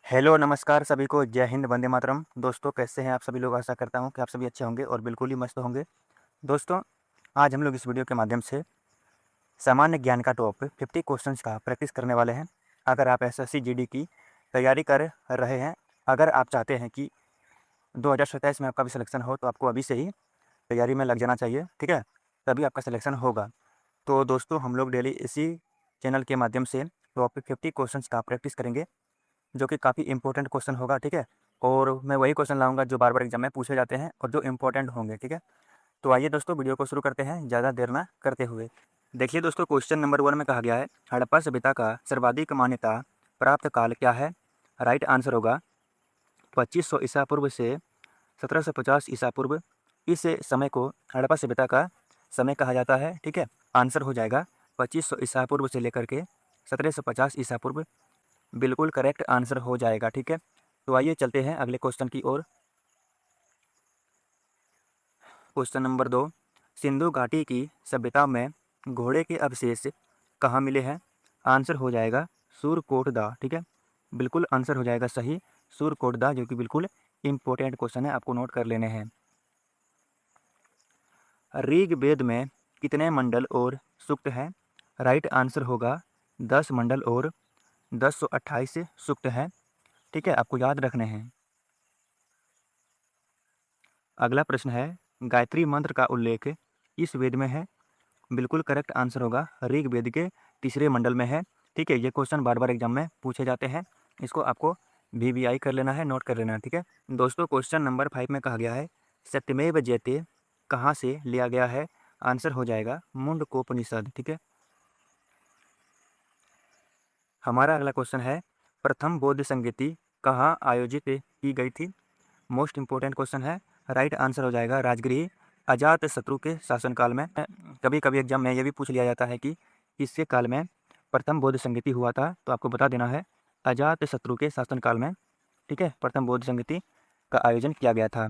Hello नमस्कार सभी को, जय हिंद, वंदे मातरम। दोस्तों कैसे हैं आप सभी लोग? आशा करता हूं कि आप सभी अच्छे होंगे और बिल्कुल ही मस्त होंगे। दोस्तों आज हम लोग इस वीडियो के माध्यम से सामान्य ज्ञान का टॉप 50 क्वेश्चंस का प्रैक्टिस करने वाले हैं। अगर आप एसएससी जीडी की तैयारी कर रहे हैं, अगर आप चाहते हैं कि 2027 में आपका भी सिलेक्शन हो, तो आपको अभी से ही तैयारी में लग जाना चाहिए, ठीक है? तभी आपका सिलेक्शन होगा। तो दोस्तों हम लोग डेली इसी चैनल के माध्यम से टॉप 50 क्वेश्चंस का प्रैक्टिस करेंगे, जो कि काफ़ी इंपॉर्टेंट क्वेश्चन होगा, ठीक है? और मैं वही क्वेश्चन लाऊंगा जो बार बार एग्जाम में पूछे जाते हैं और जो इंपॉर्टेंट होंगे, ठीक है? तो आइए दोस्तों वीडियो को शुरू करते हैं ज़्यादा देर ना करते हुए। देखिए दोस्तों, क्वेश्चन नंबर 1 में कहा गया है, हड़प्पा सभ्यता का सर्वाधिक मान्यता प्राप्त काल क्या है? राइट आंसर होगा 2500 ईसा पूर्व से 1750 ईसा पूर्व। इस समय को हड़प्पा सभ्यता का समय कहा जाता है, ठीक है? आंसर हो जाएगा 2500 ईसा पूर्व से लेकर के 1750 ईसा पूर्व। बिल्कुल करेक्ट आंसर हो जाएगा, ठीक है? तो आइए चलते हैं अगले क्वेश्चन की ओर। क्वेश्चन नंबर 2, सिंधु घाटी की सभ्यता में घोड़े के अवशेष कहाँ मिले हैं? आंसर हो जाएगा सूरकोटदा, ठीक है? बिल्कुल आंसर हो जाएगा सही सूरकोटदा, जो कि बिल्कुल इंपॉर्टेंट क्वेश्चन है, आपको नोट कर लेने हैं। ऋग्वेद में कितने मंडल और सूक्त हैं? राइट आंसर होगा 10 मंडल और 1028 सूक्त हैं, ठीक है? आपको याद रखने हैं। अगला प्रश्न है, गायत्री मंत्र का उल्लेख इस वेद में है? बिल्कुल करेक्ट आंसर होगा ऋग्वेद के तीसरे मंडल में है, ठीक है? ये क्वेश्चन बार बार एग्जाम में पूछे जाते हैं, इसको आपको वीवीआई कर लेना है, नोट कर लेना है, ठीक है? दोस्तों क्वेश्चन नंबर 5 में कहा गया है, सत्यमेव जयते कहाँ से लिया गया है? आंसर हो जाएगा मुंडकोपनिषद, ठीक है? हमारा अगला क्वेश्चन है, प्रथम बौद्ध संगीति कहाँ आयोजित की गई थी? मोस्ट इंपॉर्टेंट क्वेश्चन है। राइट आंसर हो जाएगा राजगृह अजात शत्रु के शासनकाल में। कभी कभी एग्जाम में ये भी पूछ लिया जाता है कि किसके काल में प्रथम बौद्ध संगीति हुआ था, तो आपको बता देना है अजात शत्रु के शासनकाल में, ठीक है? प्रथम बौद्ध संगीति का आयोजन किया गया था।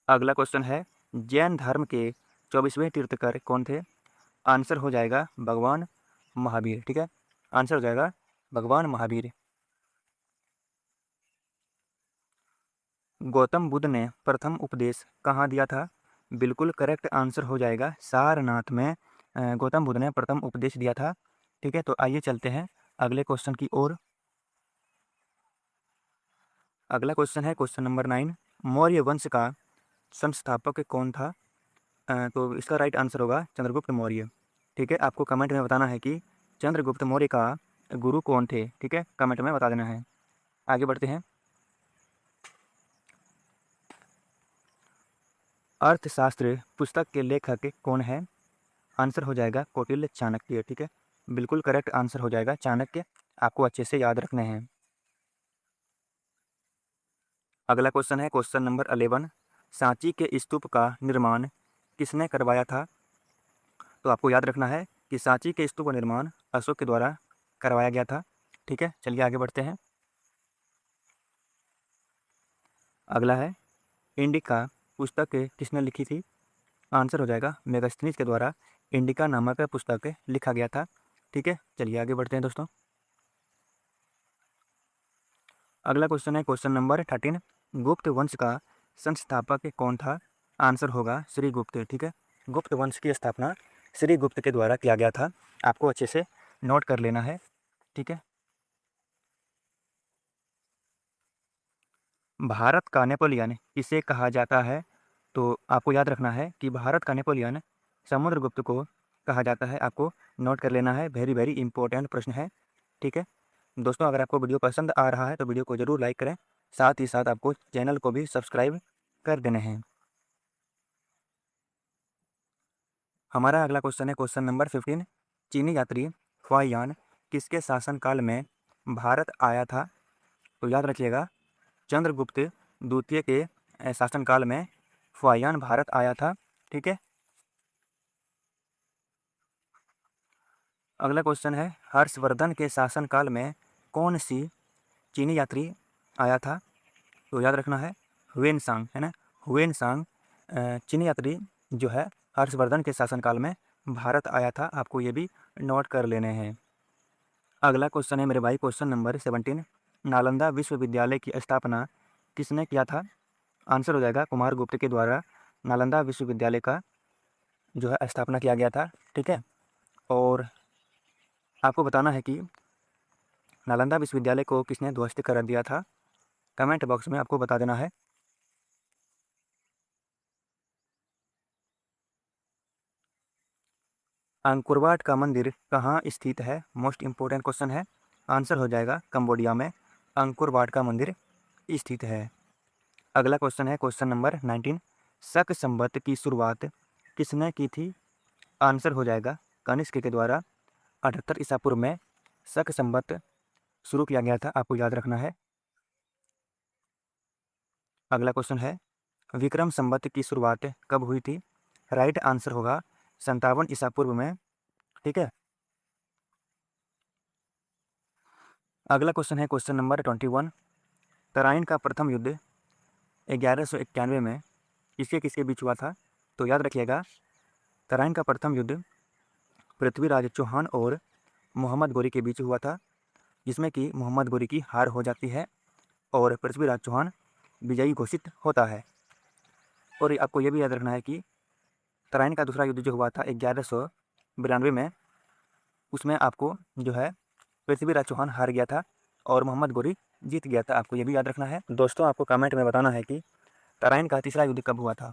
अगला क्वेश्चन है, जैन धर्म के 24वें तीर्थकर कौन थे? आंसर हो जाएगा भगवान महावीर, ठीक है? आंसर हो जाएगा भगवान महावीर। गौतम बुद्ध ने प्रथम उपदेश कहाँ दिया था? बिल्कुल करेक्ट आंसर हो जाएगा सारनाथ में गौतम बुद्ध ने प्रथम उपदेश दिया था, ठीक है? तो आइए चलते हैं अगले क्वेश्चन की ओर। अगला क्वेश्चन है क्वेश्चन नंबर 9, मौर्य वंश का संस्थापक कौन था? तो इसका राइट आंसर होगा चंद्रगुप्त मौर्य, ठीक है? आपको कमेंट में बताना है कि चंद्रगुप्त मौर्य का गुरु कौन थे, ठीक है? कमेंट में बता देना है। आगे बढ़ते हैं। अर्थशास्त्र पुस्तक के लेखक कौन है? आंसर हो जाएगा कौटिल्य चाणक्य, ठीक है? बिल्कुल करेक्ट आंसर हो जाएगा चाणक्य, आपको अच्छे से याद रखने हैं। अगला क्वेश्चन है क्वेश्चन नंबर 11, सांची के स्तूप का निर्माण किसने करवाया था? तो आपको याद रखना है कि सांची के स्तूप का निर्माण अशोक के द्वारा करवाया गया था, ठीक है? चलिए आगे बढ़ते हैं। अगला है, इंडिका पुस्तक किसने लिखी थी? आंसर हो जाएगा मेगास्थनीज के द्वारा इंडिका नामक पुस्तक लिखा गया था, ठीक है? चलिए आगे बढ़ते हैं दोस्तों। अगला क्वेश्चन है क्वेश्चन नंबर 13, गुप्त वंश का संस्थापक कौन था? आंसर होगा श्रीगुप्त, ठीक है? गुप्त वंश की स्थापना श्रीगुप्त के द्वारा किया गया था, आपको अच्छे से नोट कर लेना है, ठीक है? भारत का नेपोलियन किसे कहा जाता है? तो आपको याद रखना है कि भारत का नेपोलियन समुद्रगुप्त को कहा जाता है, आपको नोट कर लेना है। वेरी वेरी इंपॉर्टेंट प्रश्न है, ठीक है? दोस्तों अगर आपको वीडियो पसंद आ रहा है तो वीडियो को ज़रूर लाइक करें, साथ ही साथ आपको चैनल को भी सब्सक्राइब कर देने हैं। हमारा अगला क्वेश्चन है क्वेश्चन नंबर 15, चीनी यात्री हुआयान किसके शासनकाल में भारत आया था? तो याद रखिएगा चंद्रगुप्त द्वितीय के शासनकाल में हुआयान भारत आया था, ठीक है? अगला क्वेश्चन है, हर्षवर्धन के शासनकाल में कौन सी चीनी यात्री आया था? तो याद रखना है हुएनसांग, है ना? हुएनसांग चीनी यात्री जो है हर्षवर्धन के शासनकाल में भारत आया था, आपको ये भी नोट कर लेने हैं। अगला क्वेश्चन है मेरे भाई, क्वेश्चन नंबर 17। नालंदा विश्वविद्यालय की स्थापना किसने किया था? आंसर हो जाएगा कुमारगुप्त के द्वारा नालंदा विश्वविद्यालय का जो है स्थापना किया गया था। ठीक है, और आपको बताना है कि नालंदा विश्वविद्यालय को किसने ध्वस्त कर दिया था। कमेंट बॉक्स में आपको बता देना है। अंकुरवाट का मंदिर कहाँ स्थित है? मोस्ट इम्पोर्टेंट क्वेश्चन है। आंसर हो जाएगा कंबोडिया में अंकुरवाट का मंदिर स्थित है। अगला क्वेश्चन है क्वेश्चन नंबर 19। शक संवत की शुरुआत किसने की थी? आंसर हो जाएगा कनिष्क के द्वारा 78 ईसा पूर्व में शक संवत शुरू किया गया था, आपको याद रखना है। अगला क्वेश्चन है विक्रम संवत की शुरुआत कब हुई थी? राइट आंसर होगा 57 ईसा पूर्व में। ठीक है, अगला क्वेश्चन है क्वेश्चन नंबर 21। तराइन का प्रथम युद्ध 1191 में किसके किसके बीच हुआ था? तो याद रखिएगा, तराइन का प्रथम युद्ध पृथ्वीराज चौहान और मोहम्मद गोरी के बीच हुआ था, जिसमें कि मोहम्मद गोरी की हार हो जाती है और पृथ्वीराज चौहान विजयी घोषित होता है। और आपको यह भी याद रखना है कि तराइन का दूसरा युद्ध जो हुआ था 1192 में, उसमें आपको जो है पृथ्वीराज चौहान हार गया था और मोहम्मद गोरी जीत गया था, आपको ये भी याद रखना है। दोस्तों, आपको कमेंट में बताना है कि तराइन का तीसरा युद्ध कब हुआ था।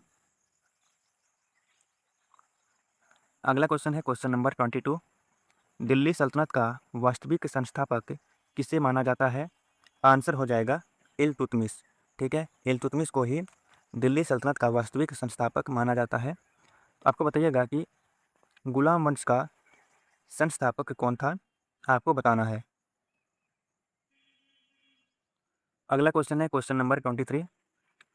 अगला क्वेश्चन है क्वेश्चन नंबर 22। दिल्ली सल्तनत का वास्तविक संस्थापक किसे माना जाता है? आंसर हो जाएगा इल्तुतमिश। ठीक है, इल्तुतमिश को ही दिल्ली सल्तनत का वास्तविक संस्थापक माना जाता है। आपको बताइएगा कि गुलाम वंश का संस्थापक कौन था, आपको बताना है। अगला क्वेश्चन है क्वेश्चन नंबर 23।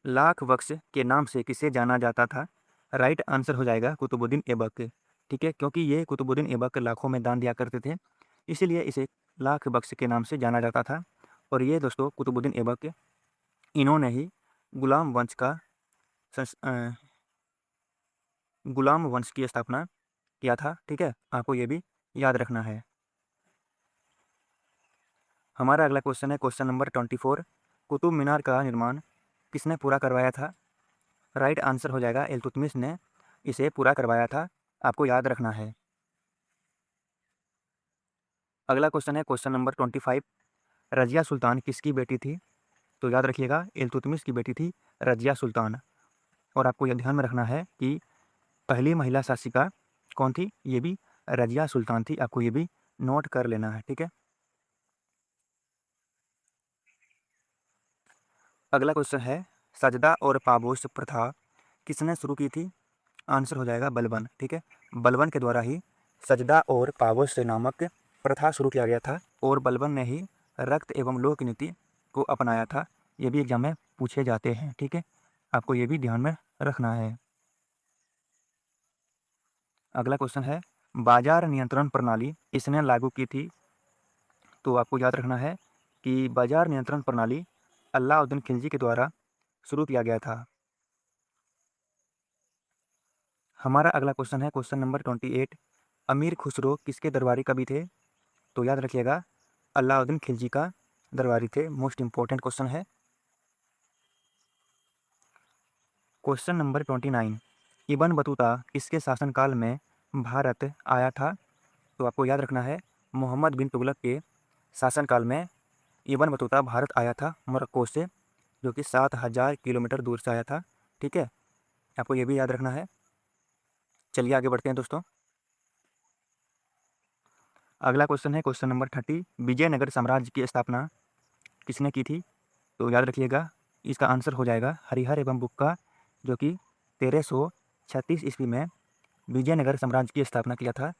लाख बख्श के नाम से किसे जाना जाता था? राइट आंसर हो जाएगा कुतुबुद्दीन ऐबक। ठीक है, क्योंकि ये कुतुबुद्दीन ऐबक लाखों में दान दिया करते थे, इसीलिए इसे लाख बख्श के नाम से जाना जाता था। और ये दोस्तों कुतुबुद्दीन ऐबक, इन्होंने ही गुलाम वंश का गुलाम वंश की स्थापना किया था। ठीक है, आपको ये भी याद रखना है। हमारा अगला क्वेश्चन है क्वेश्चन नंबर 24। कुतुब मीनार का निर्माण किसने पूरा करवाया था? राइट आंसर हो जाएगा इल्तुतमिश ने इसे पूरा करवाया था, आपको याद रखना है। अगला क्वेश्चन है क्वेश्चन नंबर 25। रजिया सुल्तान किसकी बेटी थी? तो याद रखिएगा इल्तुतमिश की बेटी थी रजिया सुल्तान। और आपको यह ध्यान में रखना है कि पहली महिला शासिका कौन थी? ये भी रजिया सुल्तान थी, आपको ये भी नोट कर लेना है। ठीक है, अगला क्वेश्चन है सजदा और पाबोस प्रथा किसने शुरू की थी? आंसर हो जाएगा बलबन। ठीक है, बलबन के द्वारा ही सजदा और पाबोस नामक प्रथा शुरू किया गया था और बलबन ने ही रक्त एवं लोक नीति को अपनाया था। ये भी एग्जाम में पूछे जाते हैं। ठीक है, आपको ये भी ध्यान में रखना है। अगला क्वेश्चन है बाजार नियंत्रण प्रणाली इसने लागू की थी? तो आपको याद रखना है कि बाजार नियंत्रण प्रणाली अलाउद्दीन खिलजी के द्वारा शुरू किया गया था। हमारा अगला क्वेश्चन है क्वेश्चन नंबर 28। अमीर खुसरो किसके दरबारी कवि थे? तो याद रखिएगा अलाउद्दीन खिलजी का दरबारी थे। मोस्ट इंपॉर्टेंट क्वेश्चन है। Question number 29। इब्न बतूता किसके शासनकाल में भारत आया था? तो आपको याद रखना है मोहम्मद बिन तुगलक के शासनकाल में इब्न बतूता भारत आया था मोरक्को से, जो कि 7000 किलोमीटर दूर से आया था। ठीक है, आपको ये भी याद रखना है। चलिए आगे बढ़ते हैं दोस्तों। अगला क्वेश्चन है क्वेश्चन नंबर 30। विजयनगर साम्राज्य की स्थापना किसने की थी? तो याद रखिएगा इसका आंसर हो जाएगा हरिहर एवं बुक्का, जो कि 1336 ईस्वी में विजयनगर साम्राज्य की स्थापना किया था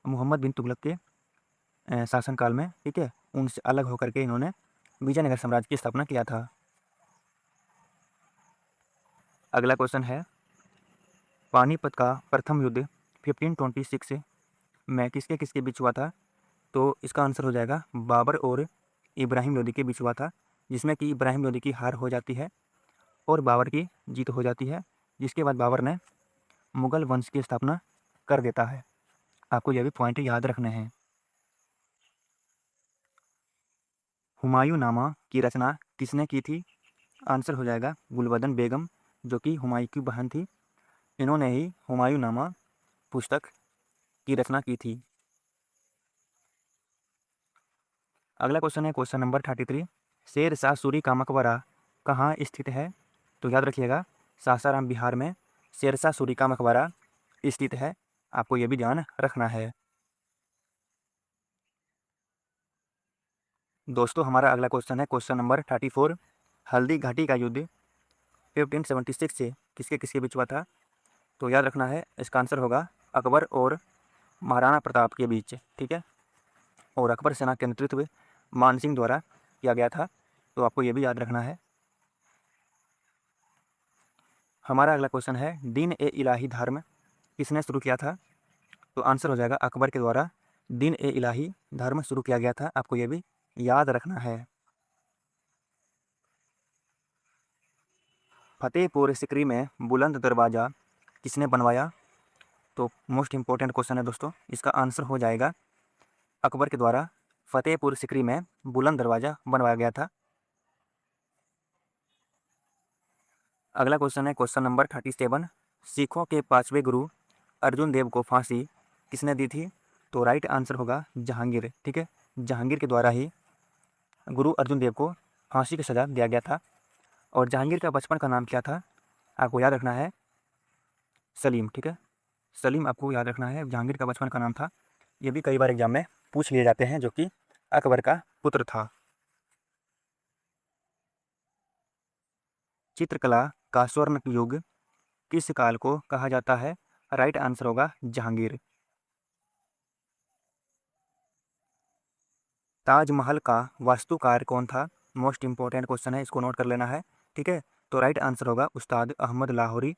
मोहम्मद बिन तुगलक के शासनकाल में। ठीक है, उनसे अलग होकर के इन्होंने विजयनगर साम्राज्य की स्थापना किया था। अगला क्वेश्चन है पानीपत का प्रथम युद्ध 1526 में किसके किसके बीच हुआ था? तो इसका आंसर हो जाएगा बाबर और इब्राहिम लोदी के बीच हुआ था, जिसमें कि इब्राहिम लोदी की हार हो जाती है और बाबर की जीत हो जाती है, जिसके बाद बाबर ने मुगल वंश की स्थापना कर देता है। आपको यह भी पॉइंट याद रखने हैं। हुमायूं नामा की रचना किसने की थी? आंसर हो जाएगा गुलबदन बेगम, जो कि हुमायूं की बहन थी। इन्होंने ही हुमायूं नामा पुस्तक की रचना की थी। अगला क्वेश्चन है क्वेश्चन नंबर 33। शेर शाह सूरी का मकबरा कहाँ स्थित है? तो याद रखिएगा सासाराम बिहार में शेर शाह सूरी का मकबरा स्थित है। आपको यह भी ध्यान रखना है। दोस्तों हमारा अगला क्वेश्चन है क्वेश्चन नंबर 34। हल्दी घाटी का युद्ध 1576 से किसके किसके बीच हुआ था? तो याद रखना है इसका आंसर होगा अकबर और महाराणा प्रताप के बीच। ठीक है, और अकबर सेना के नेतृत्व मान सिंह द्वारा किया गया था। तो आपको ये भी याद रखना है। हमारा अगला क्वेश्चन है दीन ए इलाही धर्म किसने शुरू किया था? तो आंसर हो जाएगा अकबर के द्वारा दीन ए इलाही धर्म शुरू किया गया था। आपको ये भी याद रखना है। फतेहपुर सिकरी में बुलंद दरवाज़ा किसने बनवाया? तो मोस्ट इंपॉर्टेंट क्वेश्चन है दोस्तों, इसका आंसर हो जाएगा अकबर के द्वारा फतेहपुर सिकरी में बुलंद दरवाज़ा बनवाया गया था। अगला क्वेश्चन है क्वेश्चन नंबर 37। सिखों के 5वें गुरु अर्जुन देव को फांसी किसने दी थी? तो राइट आंसर होगा जहांगीर। ठीक है, जहांगीर के द्वारा ही गुरु अर्जुन देव को फांसी की सज़ा दिया गया था। और जहांगीर का बचपन का नाम क्या था? आपको याद रखना है सलीम। ठीक है, सलीम आपको याद रखना है, जहांगीर का बचपन का नाम था। ये भी कई बार एग्जाम में पूछ लिए जाते हैं, जो कि अकबर का पुत्र था। चित्रकला का स्वर्ण युग किस काल को कहा जाता है? राइट आंसर होगा जहांगीर। ताजमहल का वास्तुकार कौन था? मोस्ट इंपॉर्टेंट क्वेश्चन है, इसको नोट कर लेना है। ठीक है, तो राइट आंसर होगा उस्ताद अहमद लाहौरी।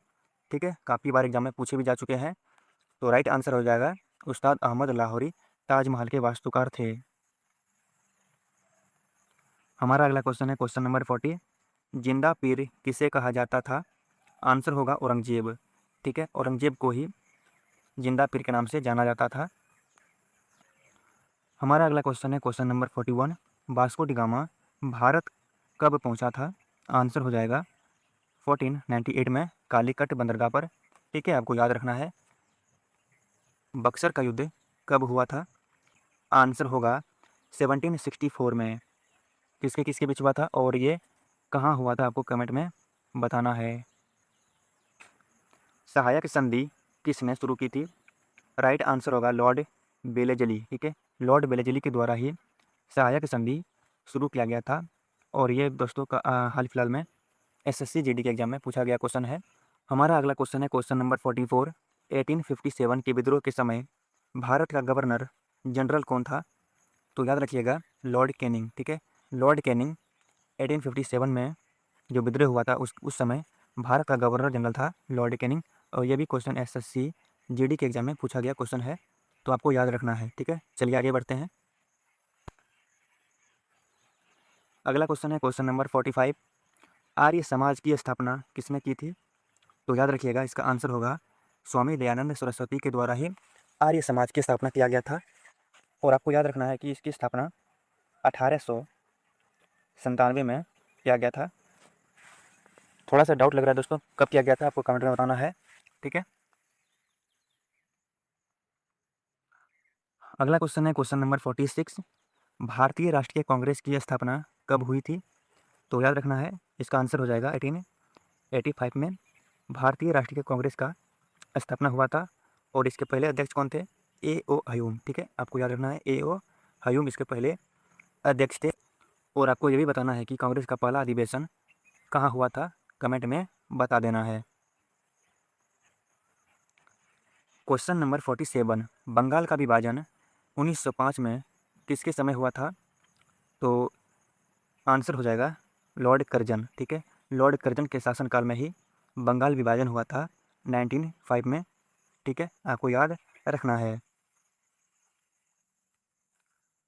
ठीक है, काफ़ी बार एग्जाम में पूछे भी जा चुके हैं। तो राइट आंसर हो जाएगा उस्ताद अहमद लाहौरी ताजमहल के वास्तुकार थे। हमारा अगला क्वेश्चन है क्वेश्चन नंबर 40। जिंदा पीर किसे कहा जाता था? आंसर होगा औरंगजेब। ठीक है, औरंगजेब को ही जिंदा पीर के नाम से जाना जाता था। हमारा अगला क्वेश्चन है question number 41। Vasco D gamma Bharat कब पहुंचा था? आंसर हो जाएगा 1498 में कालीकट बंदरगाह पर। ठीक है, आपको याद रखना है। बक्सर का युद्ध कब हुआ था? आंसर होगा 1764 में। किसके किसके बीच हुआ था और ये कहाँ हुआ था? आपको कमेंट में बताना है। सहायक संधि किसने शुरू की थी? राइट आंसर होगा लॉर्ड बेलेजली। ठीक है, लॉर्ड बेलेजली के द्वारा ही सहायक संधि शुरू किया गया था। और ये दोस्तों का हाल फिलहाल में एसएससी जीडी के एग्जाम में पूछा गया क्वेश्चन है। हमारा अगला क्वेश्चन है क्वेश्चन नंबर 44। 1857 के विद्रोह के समय भारत का गवर्नर जनरल कौन था? तो याद रखिएगा लॉर्ड कैनिंग। ठीक है, लॉर्ड कैनिंग 1857 में जो विद्रोह हुआ था उस समय भारत का गवर्नर जनरल था लॉर्ड कैनिंग। और ये भी क्वेश्चन एसएससी जीडी के एग्जाम में पूछा गया क्वेश्चन है, तो आपको याद रखना है। ठीक है, चलिए आगे बढ़ते हैं। अगला क्वेश्चन है क्वेश्चन नंबर 45। आर्य समाज की स्थापना किसने की थी? तो याद रखिएगा इसका आंसर होगा स्वामी दयानंद सरस्वती के द्वारा ही आर्य समाज की स्थापना किया गया था। और आपको याद रखना है कि इसकी स्थापना 1897 में किया गया था। थोड़ा सा डाउट लग रहा है दोस्तों कब किया गया था, आपको कमेंट में बताना है। ठीक है, अगला क्वेश्चन है क्वेश्चन नंबर 46। भारतीय राष्ट्रीय कांग्रेस की स्थापना कब हुई थी? तो याद रखना है इसका आंसर हो जाएगा 1885 में भारतीय राष्ट्रीय कांग्रेस का स्थापना हुआ था। और इसके पहले अध्यक्ष कौन थे? ए ओ हयूम। ठीक है, आपको याद रखना है ए ओ हयूम इसके पहले अध्यक्ष थे। और आपको ये भी बताना है कि कांग्रेस का पहला अधिवेशन कहाँ हुआ था, कमेंट में बता देना है। Question number 47। बंगाल का विभाजन 1905 में किसके समय हुआ था? तो आंसर हो जाएगा लॉर्ड कर्जन। ठीक है, लॉर्ड कर्जन के शासनकाल में ही बंगाल विभाजन हुआ था 1905 में। ठीक है, आपको याद रखना है।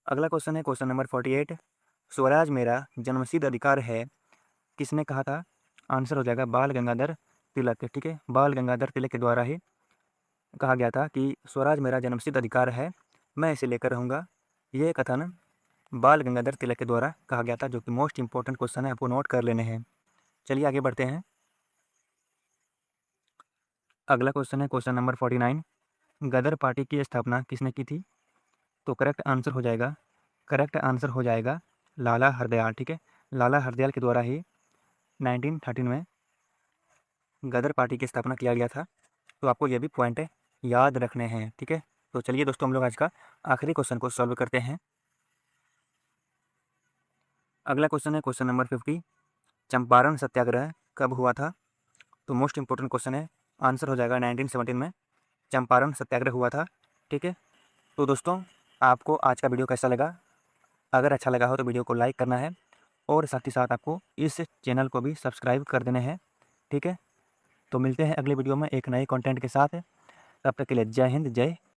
अगला क्वेश्चन है क्वेश्चन नंबर 48। स्वराज मेरा जन्मसिद्ध अधिकार है किसने कहा था? आंसर हो जाएगा बाल गंगाधर तिलक। ठीक है, बाल गंगाधर तिलक के द्वारा ही कहा गया था कि स्वराज मेरा जन्मसिद्ध अधिकार है, मैं इसे लेकर रहूँगा। ये कथन बाल गंगाधर तिलक के द्वारा कहा गया था, जो कि मोस्ट इंपॉर्टेंट क्वेश्चन है, आपको नोट कर लेने हैं। चलिए आगे बढ़ते हैं। अगला क्वेश्चन है क्वेश्चन नंबर 49। गदर पार्टी की स्थापना किसने की थी? तो करेक्ट आंसर हो जाएगा लाला हरदयाल। ठीक है, लाला हरदयाल के द्वारा ही 1913 में गदर पार्टी की स्थापना किया गया था। तो आपको ये भी पॉइंट याद रखने हैं। ठीक है, तो चलिए दोस्तों हम लोग आज का आखिरी क्वेश्चन को सॉल्व करते हैं। अगला क्वेश्चन है क्वेश्चन नंबर 50। चंपारण सत्याग्रह कब हुआ था? तो मोस्ट इंपॉर्टेंट क्वेश्चन है, आंसर हो जाएगा 1917 में चंपारण सत्याग्रह हुआ था। ठीक है, तो दोस्तों आपको आज का वीडियो कैसा लगा? अगर अच्छा लगा हो तो वीडियो को लाइक करना है और साथ ही साथ आपको इस चैनल को भी सब्सक्राइब कर देने हैं। ठीक है, तो मिलते हैं अगले वीडियो में एक नए कंटेंट के साथ। तब तक के लिए जय हिंद, जय